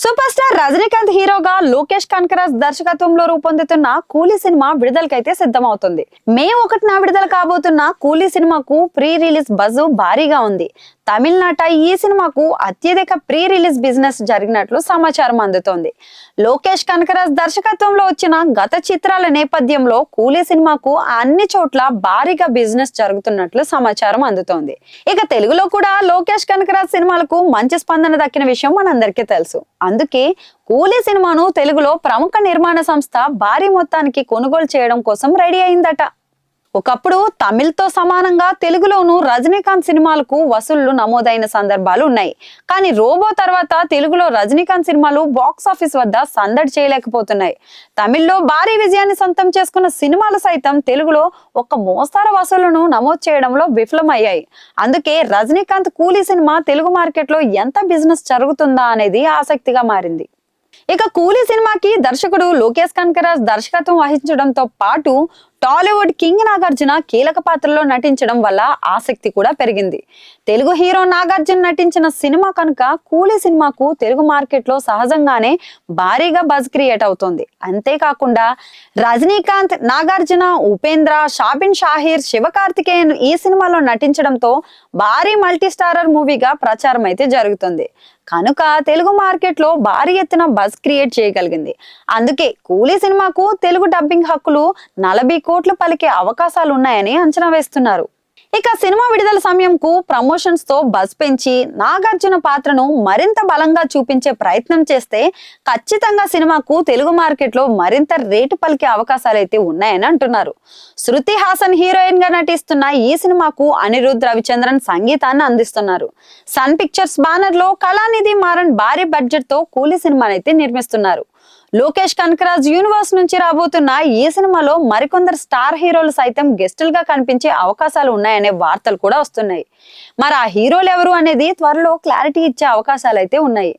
Super star Rajinikanth హీరోగా లోకేష్ కనకరాజ్ దర్శకత్వంలో రూపొందుతున్న కూలీ సినిమా విడుదలకైతే సిద్ధమవుతుంది. మే 1న విడుదల కాబోతున్న కూలీ సినిమాకు ప్రీ రిలీజ్ బజ్ భారీగా ఉంది. తమిళనాట ఈ సినిమాకు అత్యధిక ప్రీ రిలీజ్ బిజినెస్ జరిగినట్లు సమాచారం అందుతోంది. లోకేష్ కనకరాజ్ దర్శకత్వంలో వచ్చిన గత చిత్రాల నేపథ్యంలో కూలీ సినిమాకు అన్ని చోట్ల భారీగా బిజినెస్ జరుగుతున్నట్లు సమాచారం అందుతోంది. ఇక తెలుగులో కూడా లోకేష్ కనకరాజ్ సినిమాలకు మంచి స్పందన దక్కిన విషయం మనందరికీ తెలుసు. అందుకే కూలీ సినిమాను తెలుగులో ప్రముఖ నిర్మాణ సంస్థ భారీ మొత్తానికి కొనుగోలు చేయడం కోసం రెడీ అయిందట. ఒకప్పుడు తమిళ్తో సమానంగా తెలుగులోనూ రజనీకాంత్ సినిమాలకు వసూళ్లు నమోదైన సందర్భాలు ఉన్నాయి. కానీ రోబో తర్వాత తెలుగులో రజనీకాంత్ సినిమాలు బాక్స్ ఆఫీస్ వద్ద సందడి చేయలేకపోతున్నాయి. తమిళ్లో భారీ విజయాన్ని సొంతం చేసుకున్న సినిమాలు సైతం తెలుగులో ఒక మోస్తరు వసూళ్లను నమోదు చేయడంలో విఫలమయ్యాయి. అందుకే రజనీకాంత్ కూలీ సినిమా తెలుగు మార్కెట్లో ఎంత బిజినెస్ జరుగుతుందా అనేది ఆసక్తిగా మారింది. ఇక కూలీ సినిమాకి దర్శకుడు లోకేష్ కనకరాజ్ దర్శకత్వం వహించడంతో పాటు టాలీవుడ్ కింగ్ నాగార్జున కీలక పాత్రలో నటించడం వల్ల ఆసక్తి కూడా పెరిగింది. తెలుగు హీరో నాగార్జున నటించిన సినిమా కనుక కూలీ సినిమాకు తెలుగు మార్కెట్ లో సహజంగానే భారీగా బజ్ క్రియేట్ అవుతుంది. అంతేకాకుండా రజనీకాంత్, నాగార్జున, ఉపేంద్ర, షాబిన్ షాహీర్, శివకార్తికేయన్ ఈ సినిమాలో నటించడంతో భారీ మల్టీ స్టారర్ మూవీగా ప్రచారం అయితే జరుగుతుంది. కనుక తెలుగు మార్కెట్ లో భారీ ఎత్తున బజ్ క్రియేట్ చేయగలిగింది. అందుకే కూలీ సినిమాకు తెలుగు డబ్బింగ్ హక్కులు 40 కోట్లు పలికే అవకాశాలు ఉన్నాయని అంచనా వేస్తున్నారు. ఇక సినిమా విడుదల సమయంకు ప్రమోషన్స్ తో బజ్ పెంచి నాగార్జున పాత్రను మరింత బలంగా చూపించే ప్రయత్నం చేస్తే ఖచ్చితంగా సినిమాకు తెలుగు మార్కెట్ లో మరింత రేటు పలికే అవకాశాలు అయితే ఉన్నాయని అంటున్నారు. శృతి హాసన్ హీరోయిన్ గా నటిస్తున్న ఈ సినిమాకు అనిరుద్ రవిచంద్రన్ సంగీతాన్ని అందిస్తున్నారు. సన్ పిక్చర్స్ బ్యానర్ లో కళానిధి మారన్ భారీ బడ్జెట్ తో కూలీ సినిమాని అయితే నిర్మిస్తున్నారు. లోకేష్ కనకరాజ్ యూనివర్స్ నుంచి రాబోతున్న ఈ సినిమాలో మరికొందరు స్టార్ హీరోలు సైతం గెస్టులుగా కనిపించే అవకాశాలు ఉన్నాయనే వార్తలు కూడా వస్తున్నాయి. మరి ఆ హీరోలు ఎవరు అనేది త్వరలో క్లారిటీ ఇచ్చే అవకాశాలు అయితే ఉన్నాయి.